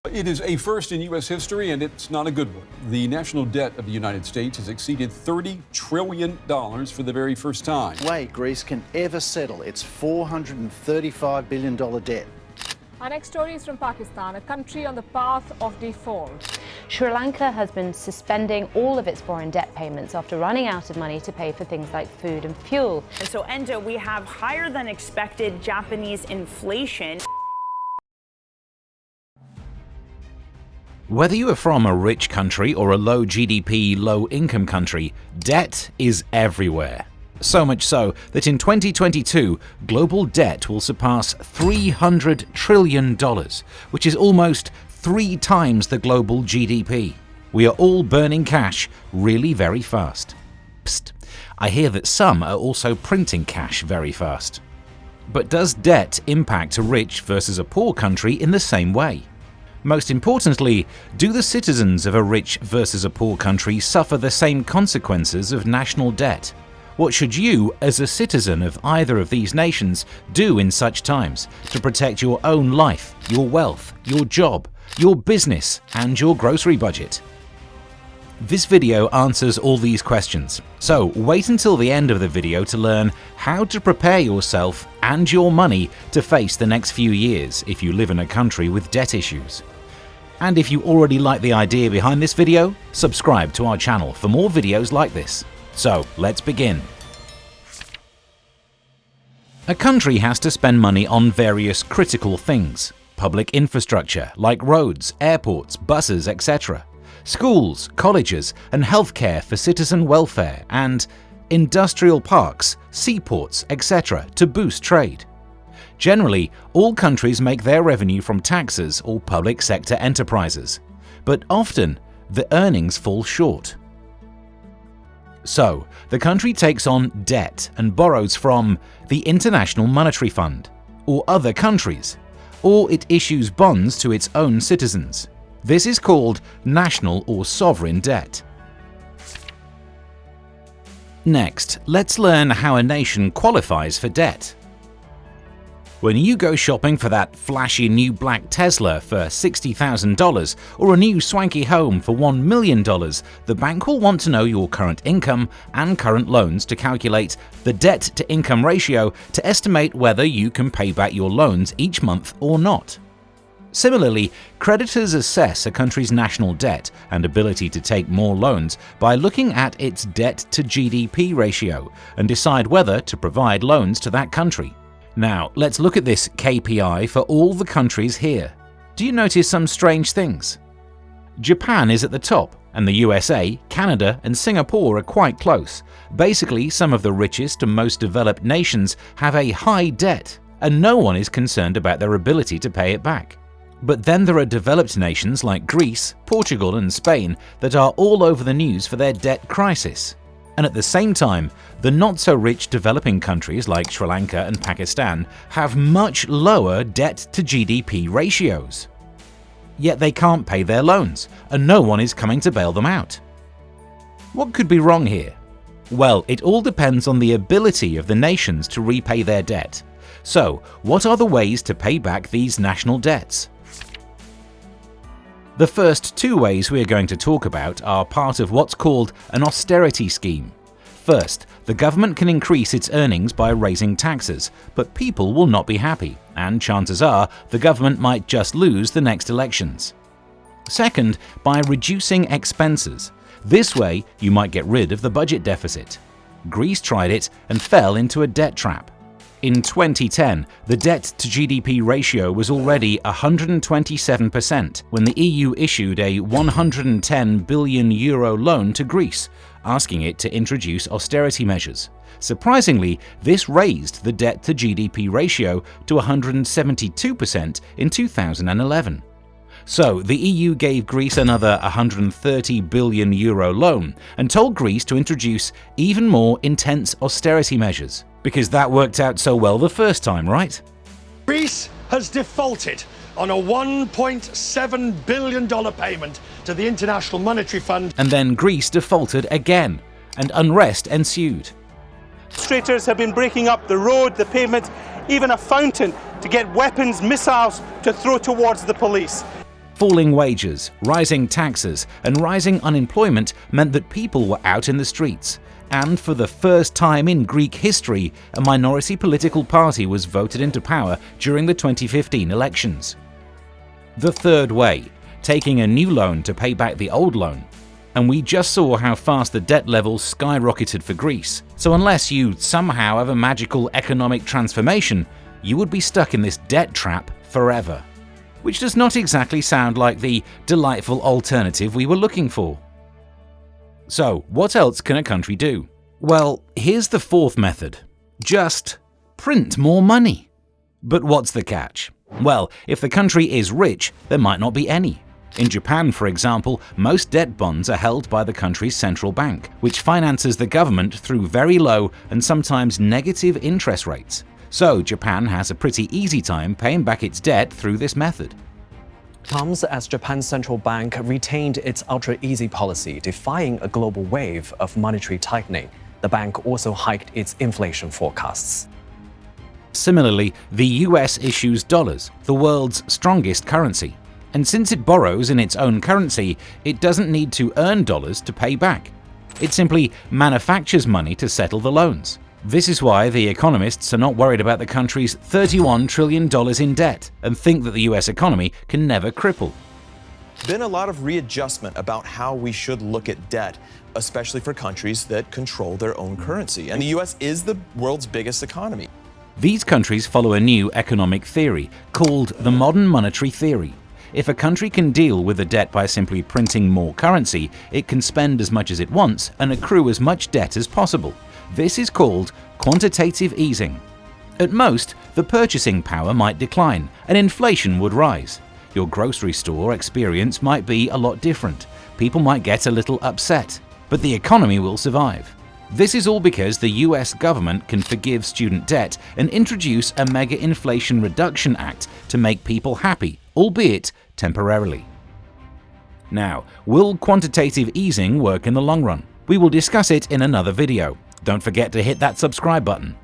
It is a first in U.S. history, and it's not a good one. The national debt of the United States has exceeded $30 trillion for the very first time. Way Greece can ever settle its $435 billion debt. Our next story is from Pakistan, a country on the path of default. Sri Lanka has been suspending all of its foreign debt payments after running out of money to pay for things like food and fuel. And so, Endo, we have higher than expected Japanese inflation. Whether you are from a rich country or a low GDP, low income country, debt is everywhere. So much so that in 2022, global debt will surpass $300 trillion, which is almost 3 times the global GDP. We are all burning cash really very fast. Psst, I hear that some are also printing cash very fast. But does debt impact a rich versus a poor country in the same way? Most importantly, do the citizens of a rich versus a poor country suffer the same consequences of national debt? What should you, as a citizen of either of these nations, do in such times to protect your own life, your wealth, your job, your business, and your grocery budget? This video answers all these questions, so wait until the end of the video to learn how to prepare yourself and your money to face the next few years if you live in a country with debt issues. And if you already like the idea behind this video, subscribe to our channel for more videos like this. So let's begin. A country has to spend money on various critical things: public infrastructure like roads, airports, buses, etc., schools, colleges, and healthcare for citizen welfare, and industrial parks, seaports, etc. to boost trade. Generally, all countries make their revenue from taxes or public sector enterprises, but often the earnings fall short. So, the country takes on debt and borrows from the International Monetary Fund or other countries, or it issues bonds to its own citizens. This is called national or sovereign debt. Next, let's learn how a nation qualifies for debt. When you go shopping for that flashy new black Tesla for $60,000 or a new swanky home for $1 million, the bank will want to know your current income and current loans to calculate the debt-to-income ratio to estimate whether you can pay back your loans each month or not. Similarly, creditors assess a country's national debt and ability to take more loans by looking at its debt-to-GDP ratio and decide whether to provide loans to that country. Now, let's look at this KPI for all the countries here. Do you notice some strange things? Japan is at the top, and the USA, Canada, and Singapore are quite close. Basically, some of the richest and most developed nations have a high debt, and no one is concerned about their ability to pay it back. But then there are developed nations like Greece, Portugal, and Spain that are all over the news for their debt crisis. And at the same time, the not-so-rich developing countries like Sri Lanka and Pakistan have much lower debt-to-GDP ratios. Yet they can't pay their loans, and no one is coming to bail them out. What could be wrong here? Well, it all depends on the ability of the nations to repay their debt. So, what are the ways to pay back these national debts? The first 2 ways we are going to talk about are part of what's called an austerity scheme. First, the government can increase its earnings by raising taxes, but people will not be happy, and chances are the government might just lose the next elections. Second, by reducing expenses. This way, you might get rid of the budget deficit. Greece tried it and fell into a debt trap. In 2010, the debt-to-GDP ratio was already 127% when the EU issued a €110 billion loan to Greece, asking it to introduce austerity measures. Surprisingly, this raised the debt-to-GDP ratio to 172% in 2011. So, the EU gave Greece another €130 billion loan and told Greece to introduce even more intense austerity measures. Because that worked out so well the first time, right? Greece has defaulted on a $1.7 billion payment to the International Monetary Fund. And then Greece defaulted again, and unrest ensued. Demonstrators have been breaking up the road, the pavement, even a fountain to get weapons, missiles to throw towards the police. Falling wages, rising taxes, and rising unemployment meant that people were out in the streets. And for the first time in Greek history, a minority political party was voted into power during the 2015 elections. The third way, taking a new loan to pay back the old loan. And we just saw how fast the debt levels skyrocketed for Greece. So unless you somehow have a magical economic transformation, you would be stuck in this debt trap forever. Which does not exactly sound like the delightful alternative we were looking for. So, what else can a country do? Well, here's the fourth method. Just print more money. But what's the catch? Well, if the country is rich, there might not be any. In Japan, for example, most debt bonds are held by the country's central bank, which finances the government through very low and sometimes negative interest rates. So Japan has a pretty easy time paying back its debt through this method. Comes as Japan's central bank retained its ultra-easy policy, defying a global wave of monetary tightening. The bank also hiked its inflation forecasts. Similarly, the US issues dollars, the world's strongest currency. And since it borrows in its own currency, it doesn't need to earn dollars to pay back. It simply manufactures money to settle the loans. This is why the economists are not worried about the country's $31 trillion in debt and think that the US economy can never cripple. Been a lot of readjustment about how we should look at debt, especially for countries that control their own currency. And the US is the world's biggest economy. These countries follow a new economic theory called the modern monetary theory. If a country can deal with the debt by simply printing more currency, it can spend as much as it wants and accrue as much debt as possible. This is called quantitative easing. At most, the purchasing power might decline and inflation would rise. Your grocery store experience might be a lot different. People might get a little upset, but the economy will survive. This is all because the US government can forgive student debt and introduce a mega inflation reduction act to make people happy, albeit temporarily. Now, will quantitative easing work in the long run? We will discuss it in another video. Don't forget to hit that subscribe button.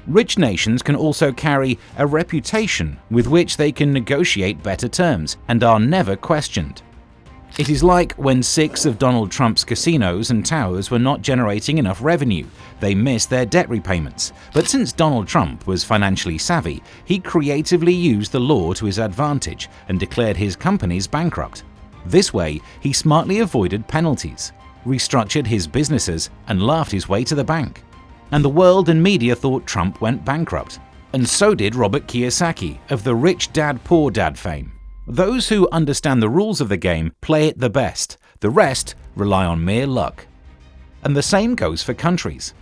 Rich nations can also carry a reputation with which they can negotiate better terms and are never questioned. It is like when 6 of Donald Trump's casinos and towers were not generating enough revenue. They missed their debt repayments. But since Donald Trump was financially savvy, he creatively used the law to his advantage and declared his companies bankrupt. This way, he smartly avoided penalties, restructured his businesses, and laughed his way to the bank. And the world and media thought Trump went bankrupt. And so did Robert Kiyosaki of the Rich Dad Poor Dad fame. Those who understand the rules of the game play it the best. The rest rely on mere luck. And the same goes for countries.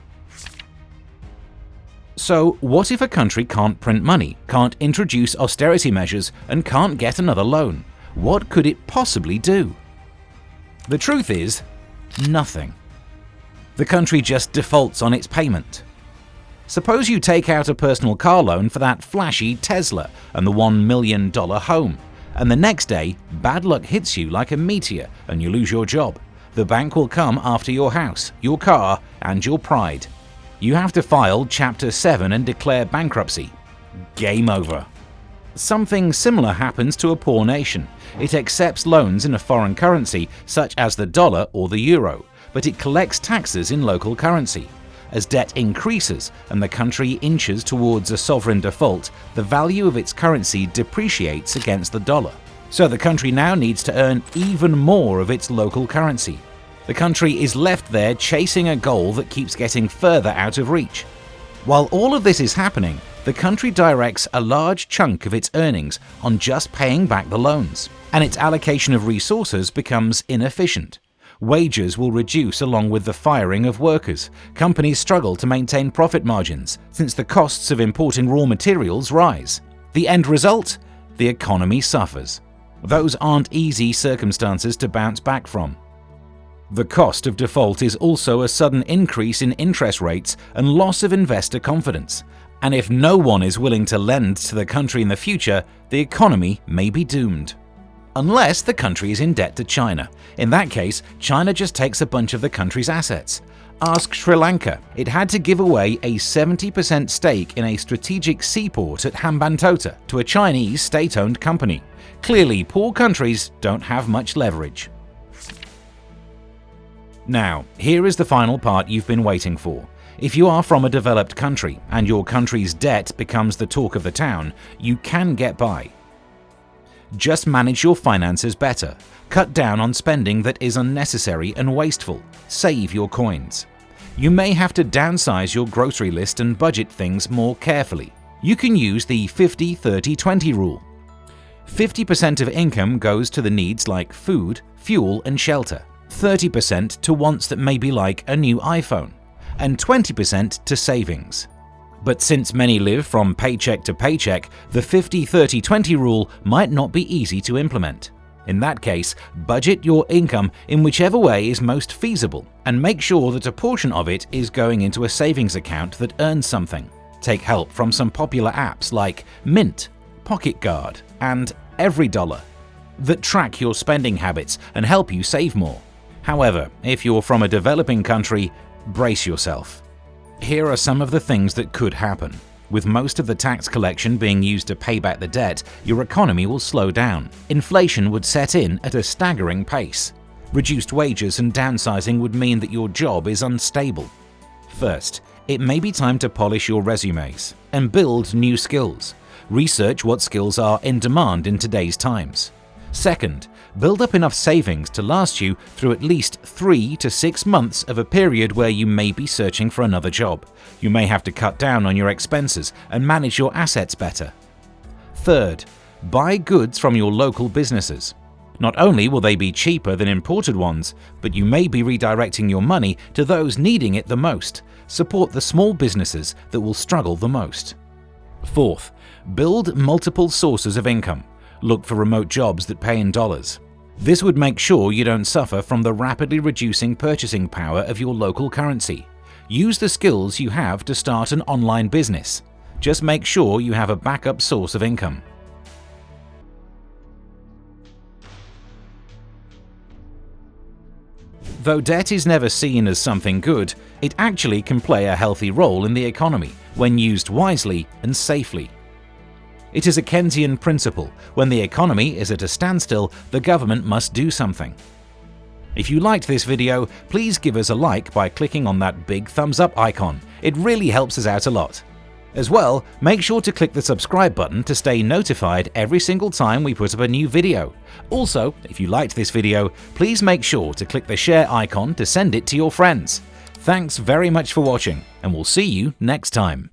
So what if a country can't print money, can't introduce austerity measures, and can't get another loan? What could it possibly do? The truth is, nothing. The country just defaults on its payment. Suppose you take out a personal car loan for that flashy Tesla and the $1 million home, and the next day, bad luck hits you like a meteor and you lose your job. The bank will come after your house, your car, and your pride. You have to file Chapter 7 and declare bankruptcy. Game over. Something similar happens to a poor nation. It accepts loans in a foreign currency, such as the dollar or the euro, but it collects taxes in local currency. As debt increases and the country inches towards a sovereign default, the value of its currency depreciates against the dollar. So the country now needs to earn even more of its local currency. The country is left there chasing a goal that keeps getting further out of reach. While all of this is happening, the country directs a large chunk of its earnings on just paying back the loans, and its allocation of resources becomes inefficient. Wages will reduce along with the firing of workers. Companies struggle to maintain profit margins since the costs of importing raw materials rise. The end result? The economy suffers. Those aren't easy circumstances to bounce back from. The cost of default is also a sudden increase in interest rates and loss of investor confidence. And if no one is willing to lend to the country in the future, the economy may be doomed. Unless the country is in debt to China. In that case, China just takes a bunch of the country's assets. Ask Sri Lanka. It had to give away a 70% stake in a strategic seaport at Hambantota to a Chinese state-owned company. Clearly, poor countries don't have much leverage. Now, here is the final part you've been waiting for. If you are from a developed country and your country's debt becomes the talk of the town, you can get by. Just manage your finances better. Cut down on spending that is unnecessary and wasteful. Save your coins. You may have to downsize your grocery list and budget things more carefully. You can use the 50-30-20 rule. 50% of income goes to the needs like food, fuel and shelter. 30% to wants that may be like a new iPhone. And 20% to savings. But since many live from paycheck to paycheck, the 50-30-20 rule might not be easy to implement. In that case, budget your income in whichever way is most feasible and make sure that a portion of it is going into a savings account that earns something. Take help from some popular apps like Mint, Pocket Guard, and EveryDollar that track your spending habits and help you save more. However, if you're from a developing country, brace yourself. Here are some of the things that could happen. With most of the tax collection being used to pay back the debt, your economy will slow down. Inflation would set in at a staggering pace. Reduced wages and downsizing would mean that your job is unstable. First, it may be time to polish your resumes and build new skills. Research what skills are in demand in today's times. Second, build up enough savings to last you through at least 3 to 6 months of a period where you may be searching for another job. You may have to cut down on your expenses and manage your assets better. Third, buy goods from your local businesses. Not only will they be cheaper than imported ones, but you may be redirecting your money to those needing it the most. Support the small businesses that will struggle the most. Fourth, build multiple sources of income. Look for remote jobs that pay in dollars. This would make sure you don't suffer from the rapidly reducing purchasing power of your local currency. Use the skills you have to start an online business. Just make sure you have a backup source of income. Though debt is never seen as something good, it actually can play a healthy role in the economy when used wisely and safely. It is a Keynesian principle. When the economy is at a standstill, the government must do something. If you liked this video, please give us a like by clicking on that big thumbs up icon. It really helps us out a lot. As well, make sure to click the subscribe button to stay notified every single time we put up a new video. Also, if you liked this video, please make sure to click the share icon to send it to your friends. Thanks very much for watching, and we'll see you next time.